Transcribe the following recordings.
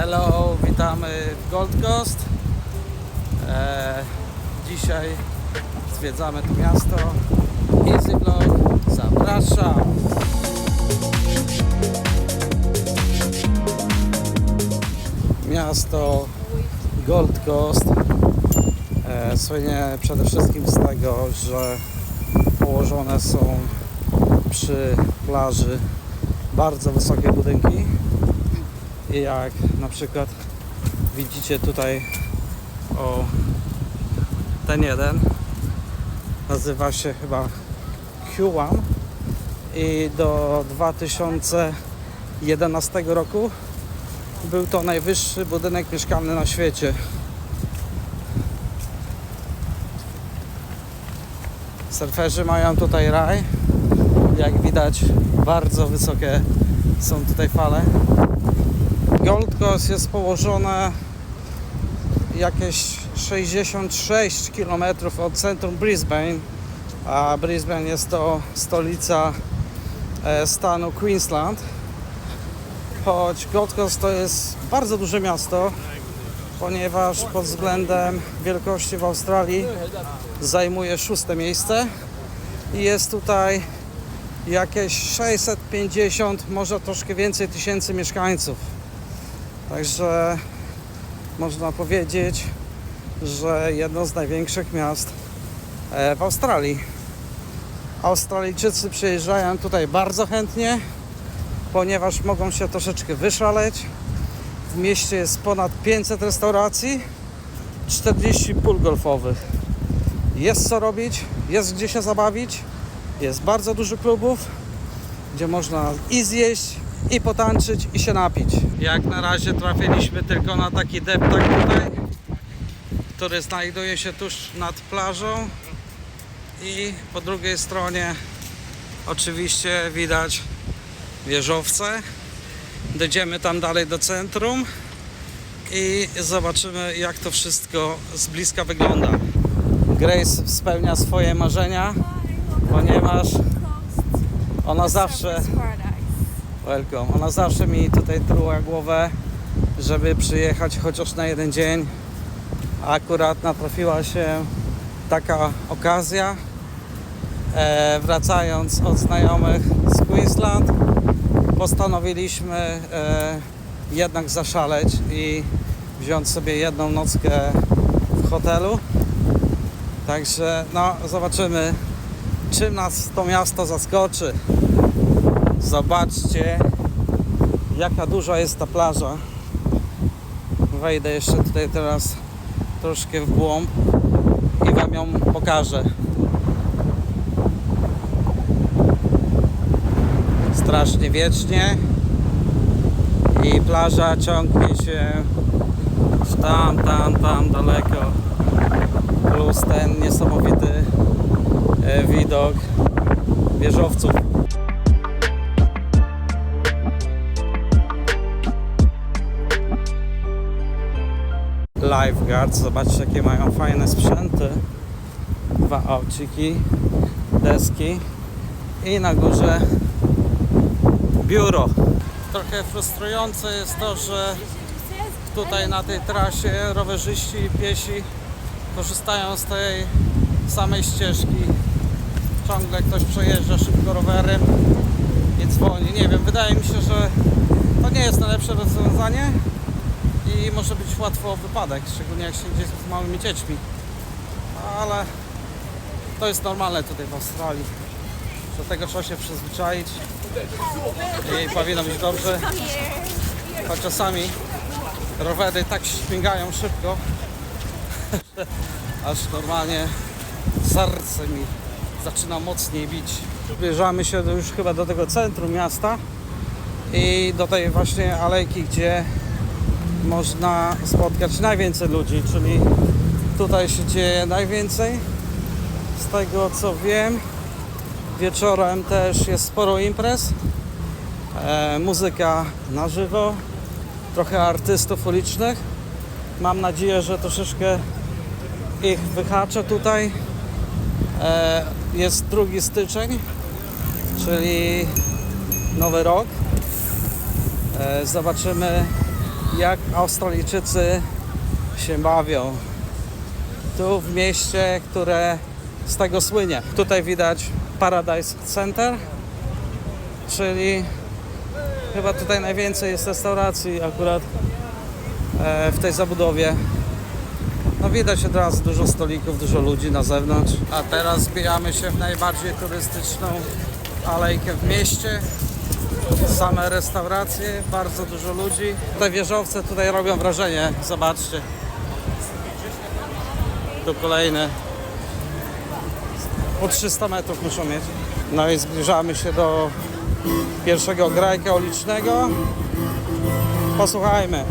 Hello, witamy w Gold Coast. Dzisiaj zwiedzamy to miasto. Easy Vlog zapraszam. Miasto Gold Coast słynie przede wszystkim z tego, że położone są przy plaży bardzo wysokie budynki. I jak na przykład widzicie tutaj, ten jeden nazywa się chyba Q1 i do 2011 roku był to najwyższy budynek mieszkalny na świecie. Surferzy mają tutaj raj. Jak widać, bardzo wysokie są tutaj fale. Gold Coast jest położone jakieś 66 km od centrum Brisbane, a Brisbane jest to stolica stanu Queensland. Choć Gold Coast to jest bardzo duże miasto, ponieważ pod względem wielkości w Australii zajmuje 6. miejsce i jest tutaj jakieś 650, może troszkę więcej tysięcy mieszkańców. Także można powiedzieć, że jedno z największych miast w Australii. Australijczycy przyjeżdżają tutaj bardzo chętnie, ponieważ mogą się troszeczkę wyszaleć. W mieście jest ponad 500 restauracji, 40 pól golfowych. Jest co robić, jest gdzie się zabawić, jest bardzo dużo klubów, gdzie można i zjeść, i potańczyć, i się napić. Jak na razie trafiliśmy tylko na taki deptak tutaj, który znajduje się tuż nad plażą i po drugiej stronie oczywiście widać wieżowce. Dojdziemy tam dalej do centrum i zobaczymy, jak to wszystko z bliska wygląda. Grace spełnia swoje marzenia, ponieważ ona zawsze ona zawsze mi tutaj truła głowę, żeby przyjechać chociaż na jeden dzień. Akurat natrafiła się taka okazja. Wracając od znajomych z Queensland, postanowiliśmy jednak zaszaleć i wziąć sobie jedną nockę w hotelu. Także no, zobaczymy, czym nas to miasto zaskoczy. Zobaczcie, jaka duża jest ta plaża. Wejdę jeszcze tutaj teraz troszkę w głąb i wam ją pokażę. Strasznie wiecznie i plaża ciągnie się tam daleko, plus ten niesamowity widok wieżowców. Lifeguards, zobaczcie, jakie mają fajne sprzęty. 2 auciki, deski i na górze biuro. Trochę frustrujące jest to, że tutaj na tej trasie rowerzyści i piesi korzystają z tej samej ścieżki. Ciągle ktoś przejeżdża szybko rowerem i dzwoni. Nie wiem, wydaje mi się, że to nie jest najlepsze rozwiązanie i może być łatwo wypadek, szczególnie jak się idzie z małymi dziećmi. Ale to jest normalne tutaj w Australii. Do tego trzeba się przyzwyczaić i powinno być dobrze. Choć czasami rowery tak śmigają szybko, aż normalnie serce mi zaczyna mocniej bić. Zbliżamy się już chyba do tego centrum miasta i do tej właśnie alejki, gdzie można spotkać najwięcej ludzi, czyli tutaj się dzieje najwięcej. Z tego co wiem, wieczorem też jest sporo imprez, muzyka na żywo, trochę artystów ulicznych. Mam nadzieję, że troszeczkę ich wyhaczę tutaj. Jest 2 styczeń, czyli Nowy Rok. Zobaczymy, jak Australijczycy się bawią. Tu w mieście, które z tego słynie. Tutaj widać Paradise Center, czyli chyba tutaj najwięcej jest restauracji akurat w tej zabudowie. No widać od razu dużo stolików, dużo ludzi na zewnątrz. A teraz zbijamy się w najbardziej turystyczną alejkę w mieście. Same restauracje, bardzo dużo ludzi. Te wieżowce tutaj robią wrażenie, zobaczcie. Tu kolejne. Po 300 metrów muszą mieć. No i zbliżamy się do pierwszego grajka ulicznego. Posłuchajmy.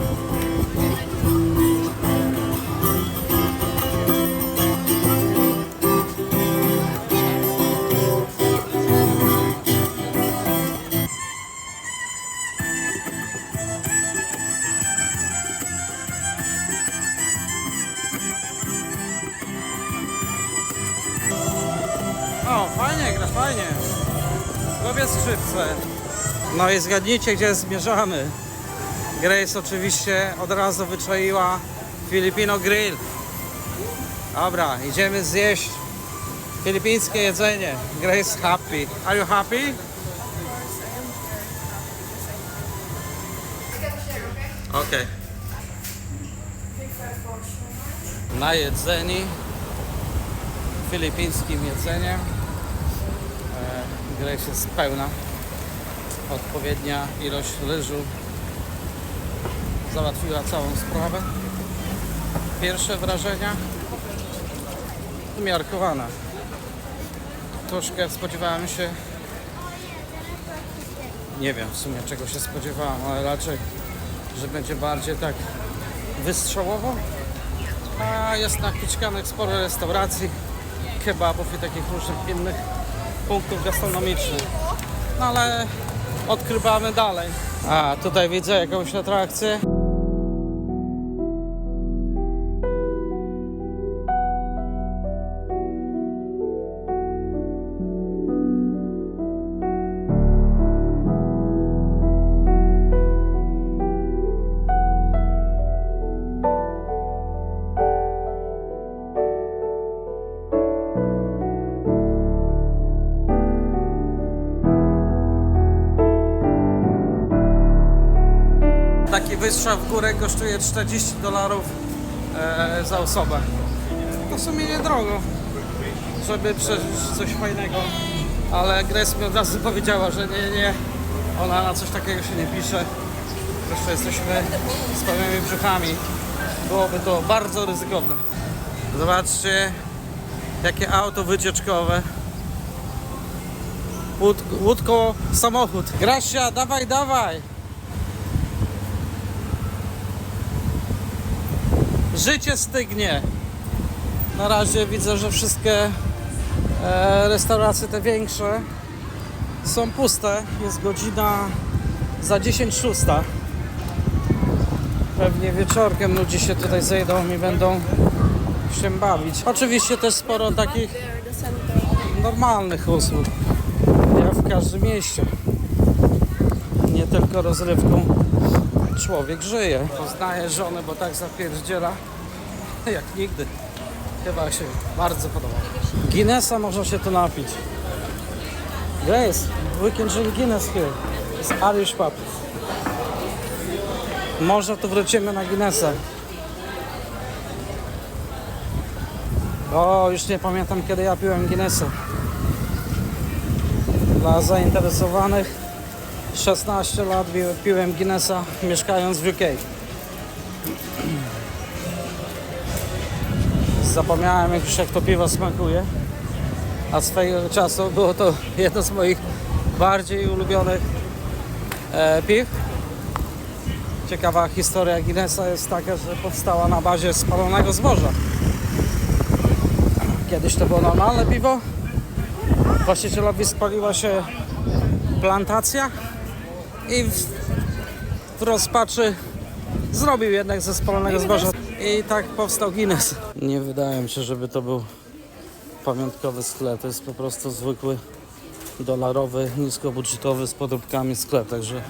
O, fajnie gra, fajnie. Lubię skrzypce. No i zgadnijcie, gdzie zmierzamy. Grace oczywiście od razu wyczaiła Filipino Grill. Dobra, idziemy zjeść filipińskie jedzenie. Grace happy. Are you happy? Okay. Najedzeni filipińskim jedzeniem. Grace jest pełna. Odpowiednia ilość ryżu załatwiła całą sprawę. Pierwsze wrażenia umiarkowane. Troszkę spodziewałem się, nie wiem w sumie czego się spodziewałem, ale raczej, że będzie bardziej tak wystrzałowo. A jest napiczkanych sporo restauracji, kebabów i takich różnych innych punktów gastronomicznych. No ale odkrywamy dalej. A tutaj widzę jakąś atrakcję. Taki wystrzał w górę kosztuje $40 za osobę. To w sumie niedrogo, żeby przeżyć coś fajnego. Ale Grace mi od razu powiedziała, że nie, ona na coś takiego się nie pisze. Zresztą jesteśmy z pełnymi brzuchami. Byłoby to bardzo ryzykowne. Zobaczcie, jakie auto wycieczkowe. Łódko, samochód. Gracia, dawaj, dawaj! Życie stygnie. Na razie widzę, że wszystkie restauracje te większe są puste. Jest godzina za 10:06. Pewnie wieczorkiem ludzie się tutaj zejdą i będą się bawić. Oczywiście też sporo takich normalnych usług, jak w każdym mieście. Nie tylko rozrywką człowiek żyje. Poznaje żonę, bo tak zapierdziela jak nigdy. Chyba się bardzo podoba. Guinnessa można się tu napić. Grace, we can drink Guinness here. It's Irish pub. Może tu wrócimy na Guinnessa. O, już nie pamiętam kiedy ja piłem Guinnessa. Dla zainteresowanych 16 lat piłem Guinnessa mieszkając w UK. Zapomniałem już jak to piwo smakuje. A swojego czasu było to jedno z moich bardziej ulubionych piw. Ciekawa historia Guinnessa jest taka, że powstała na bazie spalonego zboża. Kiedyś to było normalne piwo. Właścicielowi spaliła się plantacja i w rozpaczy zrobił jednak ze spalonego zboża i tak powstał Guinness. Nie wydaje mi się, żeby to był pamiątkowy sklep, to jest po prostu zwykły dolarowy, niskobudżetowy z podróbkami sklep, także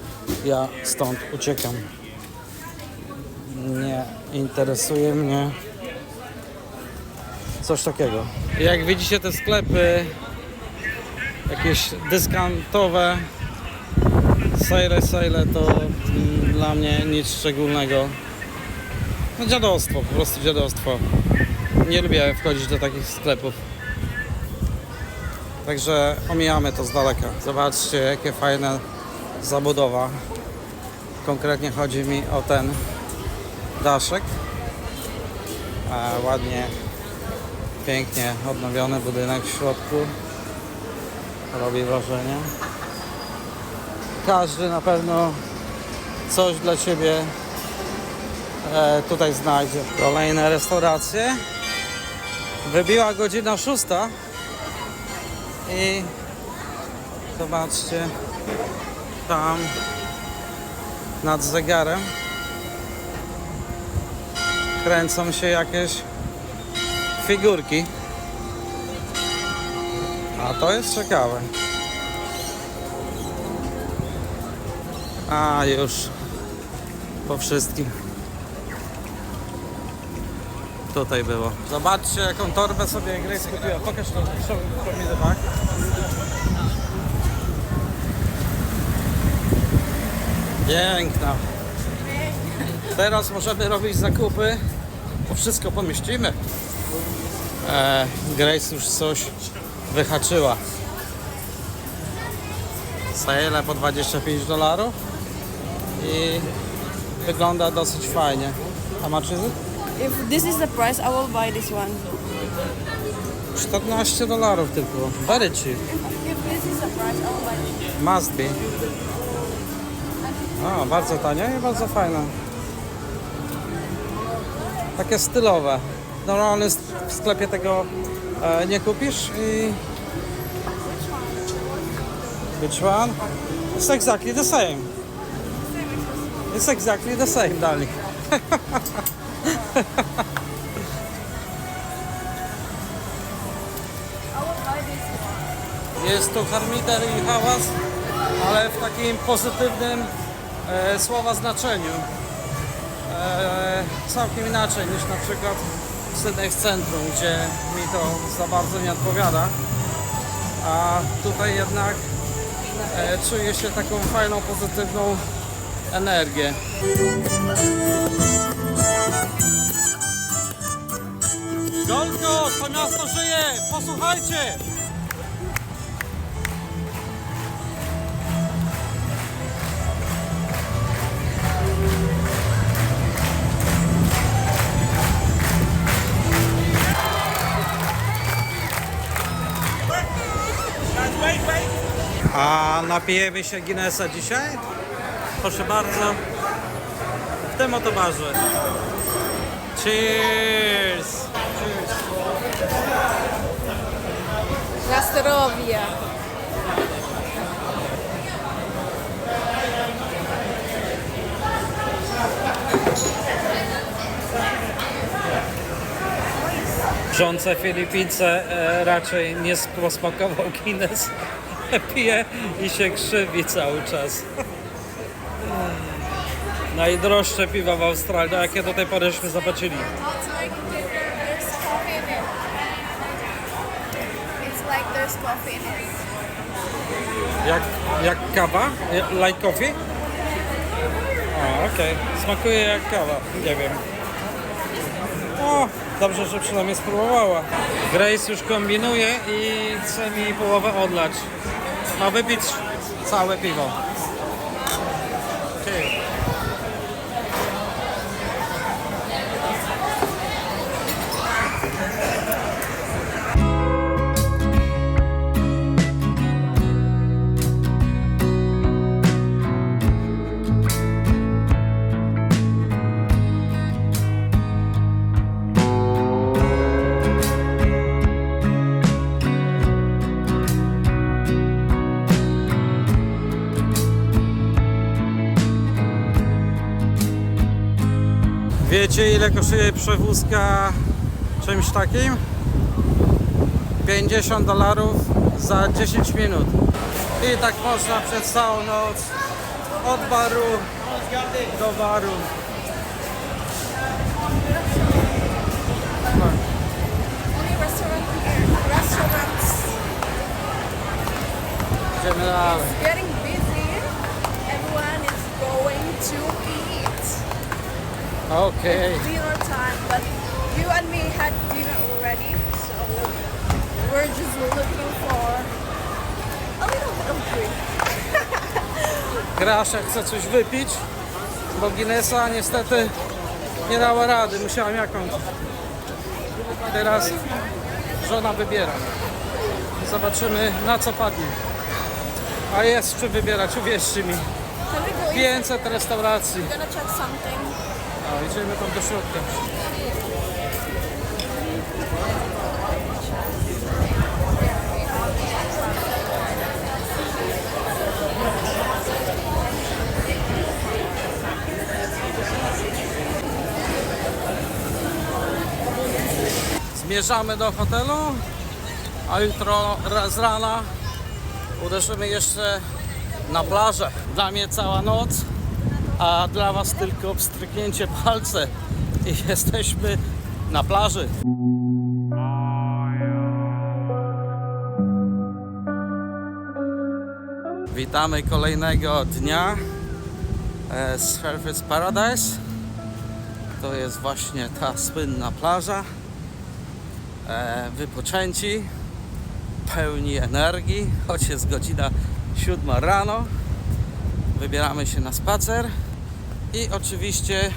ja stąd uciekam. Nie interesuje mnie coś takiego. Jak widzicie, te sklepy jakieś dyskantowe, sale to dla mnie nic szczególnego. No dziadostwo, po prostu dziadostwo. Nie lubię wchodzić do takich sklepów. Także omijamy to z daleka. Zobaczcie, jakie fajne zabudowa. Konkretnie chodzi mi o ten daszek. Ładnie, pięknie odnowiony budynek w środku. Robi wrażenie. Każdy na pewno coś dla siebie tutaj znajdzie. Kolejne restauracje. Wybiła godzina 6 i zobaczcie, tam nad zegarem kręcą się jakieś figurki. A to jest ciekawe. A już po wszystkim tutaj było. Zobaczcie, jaką torbę sobie Grace kupiła. Pokaż to, show me the back. Piękna. Teraz możemy robić zakupy, bo wszystko pomieścimy. Grace już coś wyhaczyła. Sale po $25 i wygląda dosyć fajnie. A much is it? If this is the price, I will buy this one. $14 tylko. Very cheap. If this is the price, I will buy this. Must be. O, bardzo tanie i bardzo fajne. Takie stylowe. Normalnie w sklepie tego nie kupisz i... Which one? It's exactly the same. It's exactly the same, darling. Jest to harmider i hałas, ale w takim pozytywnym słowa znaczeniu. Całkiem inaczej niż na przykład w Sydney w centrum, gdzie mi to za bardzo nie odpowiada. A tutaj jednak czuję się taką fajną, pozytywną energię. Gold Coast, to miasto żyje! Posłuchajcie! A napijemy się Guinnessa dzisiaj? Proszę bardzo. W tym oto barze. Cheers! Na zdrowie. Rządce Filipince raczej nie posmakował Guinness. Pije i się krzywi cały czas. Najdroższe piwa w Australii, jakie do tej pory żeśmy zobaczyli. Jak kawa? Like coffee? Okej. Smakuje jak kawa, nie wiem. O, dobrze, że przynajmniej spróbowała. Grace już kombinuje i chce mi połowę odlać. Ma wypić całe piwo. Okay. Wiecie, ile kosztuje przewózka czymś takim? $50 za 10 minut. I tak można przez całą noc od baru do baru. restaurants. Idziemy dalej. It's getting busy. Everyone is going to eat. Okej. Dinner time, but you and me had dinner already, so we're just looking for a little bit of drink. Grasia chce coś wypić, bo Guinnessa niestety nie dała rady, musiałam jakąś. Teraz żona wybiera. Zobaczymy, na co padnie. A jest czym wybierać, uwierzcie mi. Can we go in? 500 restauracji. We're gonna check something. A, idziemy tam do środka. Zmierzamy do hotelu, a jutro z rana uderzymy jeszcze na plażę. Dla mnie cała noc, a dla Was tylko pstryknięcie palce i jesteśmy na plaży. Witamy kolejnego dnia z Surfers Paradise. To jest właśnie ta słynna plaża. Wypoczęci, pełni energii, choć jest godzina 7 rano. Wybieramy się na spacer i oczywiście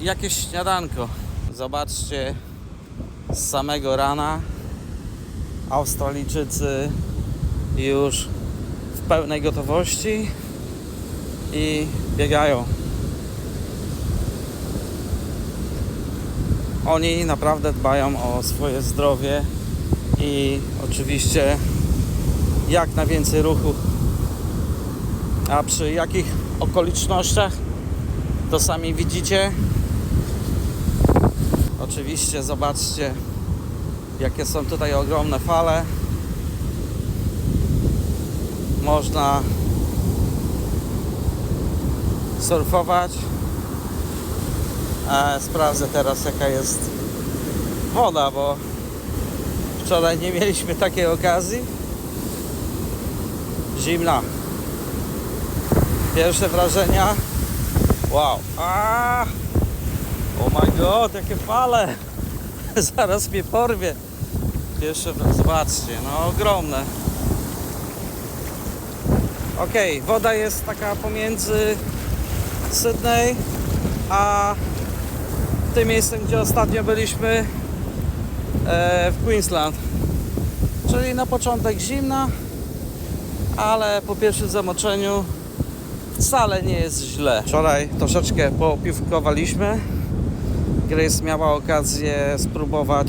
jakieś śniadanko. Zobaczcie, z samego rana Australijczycy już w pełnej gotowości i biegają. Oni naprawdę dbają o swoje zdrowie i oczywiście jak najwięcej ruchu. A przy jakich okolicznościach, to sami widzicie. Oczywiście zobaczcie, jakie są tutaj ogromne fale. Można surfować. Sprawdzę teraz, jaka jest woda, bo wczoraj nie mieliśmy takiej okazji. Zimna. Pierwsze wrażenia. Wow. Oh my god, jakie fale. Zaraz mnie porwie. Pierwsze, zobaczcie, no ogromne. Okej, woda jest taka pomiędzy Sydney a tym miejscem, gdzie ostatnio byliśmy w Queensland. Czyli na początek zimna, ale po pierwszym zamoczeniu wcale nie jest źle. Wczoraj troszeczkę popiwkowaliśmy. Grace miała okazję spróbować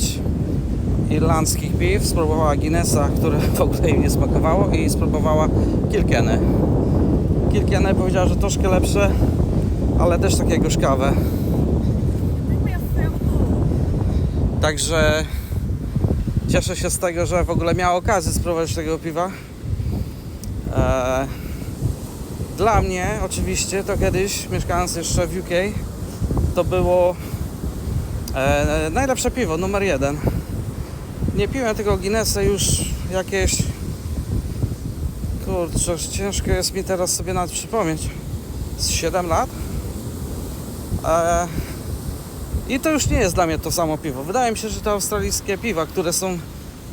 irlandzkich piw, spróbowała Guinnessa, które w ogóle jej nie smakowało, i spróbowała Kilkenny. Kilkenny powiedziała, że troszkę lepsze, ale też takie gorzkawe. Także cieszę się z tego, że w ogóle miała okazję spróbować tego piwa. Dla mnie oczywiście to kiedyś, mieszkając jeszcze w UK, to było najlepsze piwo, numer 1. Nie piłem tego Guinnessa już jakieś... Kurczę, ciężko jest mi teraz sobie nawet przypomnieć. Z 7 lat. I to już nie jest dla mnie to samo piwo. Wydaje mi się, że te australijskie piwa, które są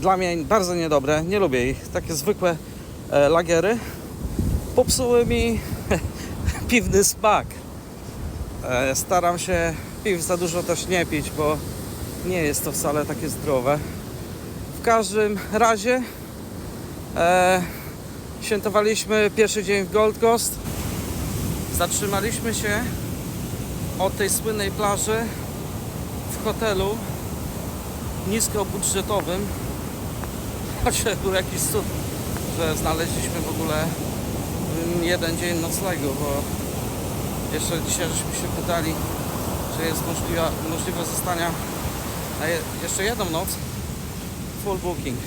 dla mnie bardzo niedobre, nie lubię ich, takie zwykłe lagery, popsuły mi piwny smak. Staram się piw za dużo też nie pić, bo nie jest to wcale takie zdrowe. W każdym razie świętowaliśmy pierwszy dzień w Gold Coast. Zatrzymaliśmy się od tej słynnej plaży w hotelu niskobudżetowym. Choć był jakiś cud, że znaleźliśmy w ogóle jeden dzień noclegu, bo jeszcze dzisiaj żeśmy się pytali, czy jest możliwość zostania na jeszcze jedną noc. Full booking.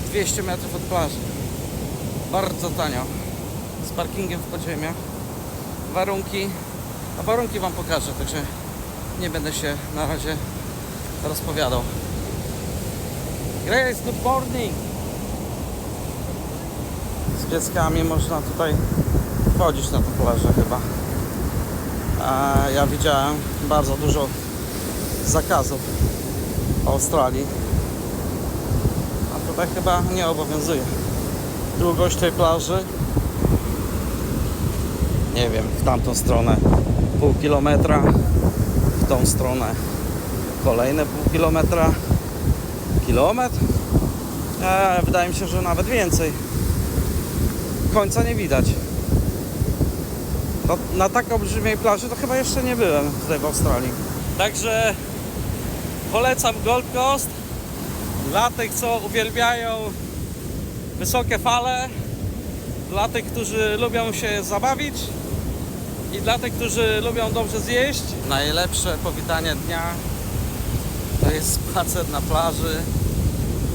200 metrów od plaży. Bardzo tanio. Z parkingiem w podziemiach. Warunki Wam pokażę, także nie będę się na razie rozpowiadał. Grace, good morning. Z dzieckami można tutaj chodzić na tę plażę chyba. Ja widziałem bardzo dużo zakazów w Australii. A tutaj chyba nie obowiązuje. Długość tej plaży, nie wiem, w tamtą stronę pół kilometra, w tą stronę kolejne pół kilometra, kilometr. Wydaje mi się, że nawet więcej. Końca nie widać. Na tak olbrzymiej plaży to chyba jeszcze nie byłem tutaj w Australii. Także polecam Gold Coast dla tych, co uwielbiają wysokie fale, dla tych, którzy lubią się zabawić i dla tych, którzy lubią dobrze zjeść. Najlepsze powitanie dnia to jest spacer na plaży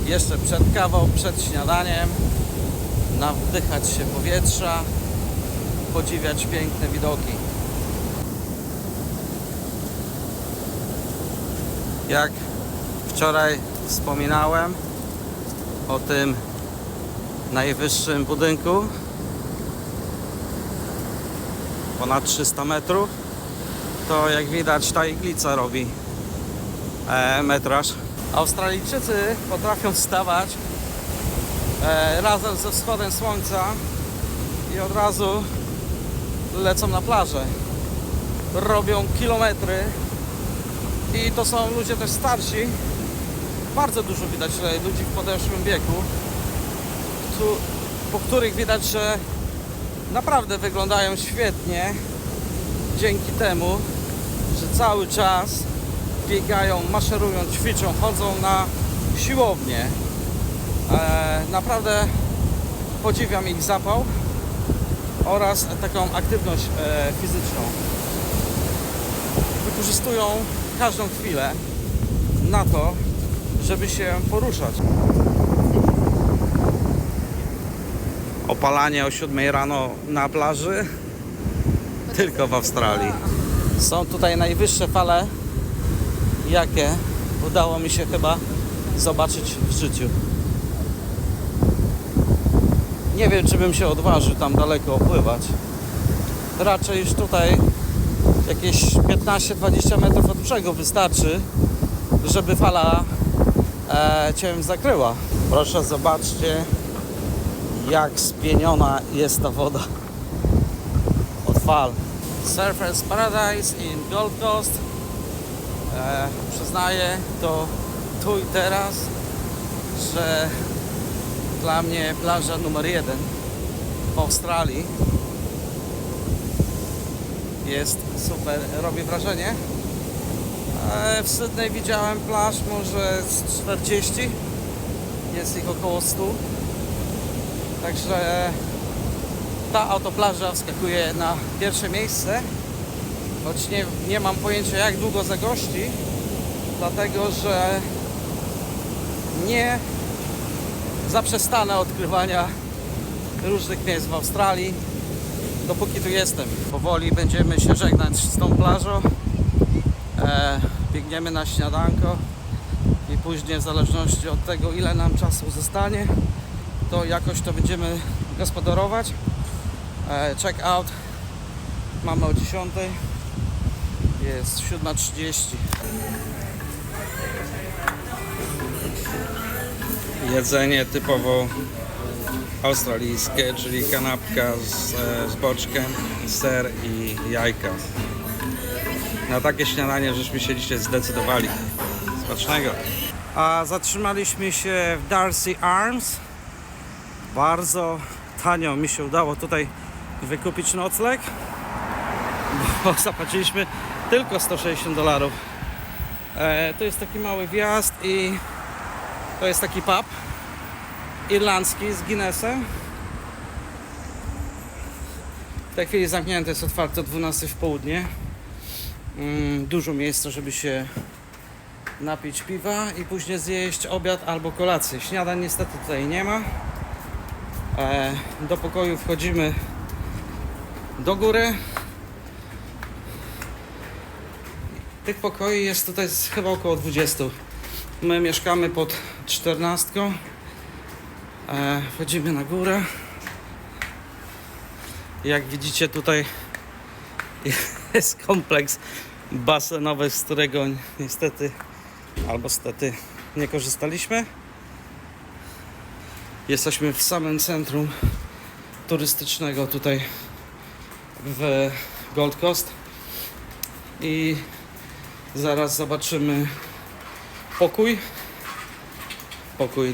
jeszcze przed kawą, przed śniadaniem, nawdychać się powietrza, podziwiać piękne widoki. Jak wczoraj wspominałem o tym najwyższym budynku, ponad 300 metrów, to jak widać ta iglica robi metraż. Australijczycy potrafią wstawać razem ze wschodem słońca i od razu lecą na plażę. Robią kilometry i to są ludzie też starsi. Bardzo dużo widać ludzi w podeszłym wieku, po których widać, że naprawdę wyglądają świetnie dzięki temu, że cały czas biegają, maszerują, ćwiczą, chodzą na siłownię. Naprawdę podziwiam ich zapał oraz taką aktywność fizyczną. Wykorzystują każdą chwilę na to, żeby się poruszać. Opalanie o 7 rano na plaży tylko w Australii. Są tutaj najwyższe fale, jakie udało mi się chyba zobaczyć w życiu. Nie wiem, czy bym się odważył tam daleko opływać. Raczej już tutaj jakieś 15-20 metrów od brzegu wystarczy, żeby fala cię zakryła. Proszę, zobaczcie, jak spieniona jest ta woda od fal. Surfers Paradise in Gold Coast. Przyznaję to tu i teraz, że dla mnie plaża numer 1 w Australii jest super, robi wrażenie. W Sydney widziałem plaż może z 40, jest ich około 100. Także ta autoplaża wskakuje na pierwsze miejsce, choć nie mam pojęcia, jak długo zagości, dlatego że nie zaprzestanę odkrywania różnych miejsc w Australii, dopóki tu jestem. Powoli będziemy się żegnać z tą plażą. Biegniemy na śniadanko i później, w zależności od tego, ile nam czasu zostanie, to jakoś to będziemy gospodarować. Check out mamy o 10, jest 7:30. Jedzenie typowo australijskie, czyli kanapka z boczkiem, ser i jajka. Na takie śniadanie żeśmy się dzisiaj zdecydowali. Smacznego. A zatrzymaliśmy się w Darcy Arms. Bardzo tanio mi się udało tutaj wykupić nocleg, bo zapłaciliśmy tylko $160. To jest taki mały wjazd i to jest taki pub irlandzki z Guinnessem. W tej chwili zamknięty, jest otwarty o 12 w południe. Dużo miejsca, żeby się napić piwa i później zjeść obiad albo kolację. Śniadań niestety tutaj nie ma. Do pokoju wchodzimy do góry. Tych pokoi jest tutaj chyba około 20. My mieszkamy pod 14. Wchodzimy na górę. Jak widzicie, tutaj jest kompleks basenowy, z którego niestety albo stety nie korzystaliśmy. Jesteśmy w samym centrum turystycznego tutaj w Gold Coast i zaraz zobaczymy pokój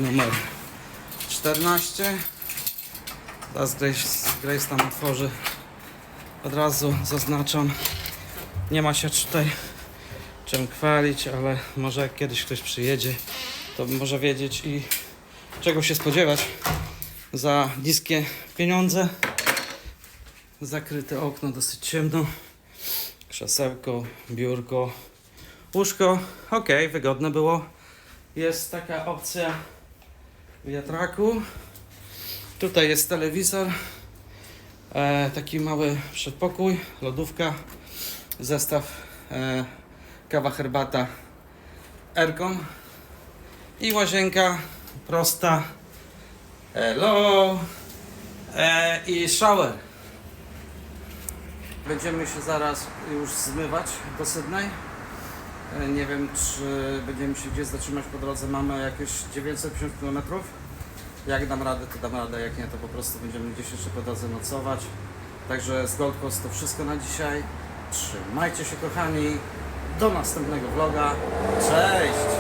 numer 14. Teraz Grace tam otworzy. Od razu zaznaczam, nie ma się tutaj czym chwalić, ale może jak kiedyś ktoś przyjedzie, to może wiedzieć i czego się spodziewać za niskie pieniądze. Zakryte okno, dosyć ciemno, krzesełko, biurko, łóżko, ok, wygodne było. Jest taka opcja wiatraku. Tutaj jest telewizor, taki mały przedpokój, lodówka, zestaw kawa, herbata, aircon i łazienka prosta, hello, i shower. Będziemy się zaraz już zmywać do Sydney. Nie wiem, czy będziemy się gdzieś zatrzymać po drodze. Mamy jakieś 950 km. Jak dam radę, to dam radę, jak nie, to po prostu będziemy gdzieś jeszcze po drodze nocować. Także z Gold Coast to wszystko na dzisiaj. Trzymajcie się, kochani. Do następnego vloga. Cześć!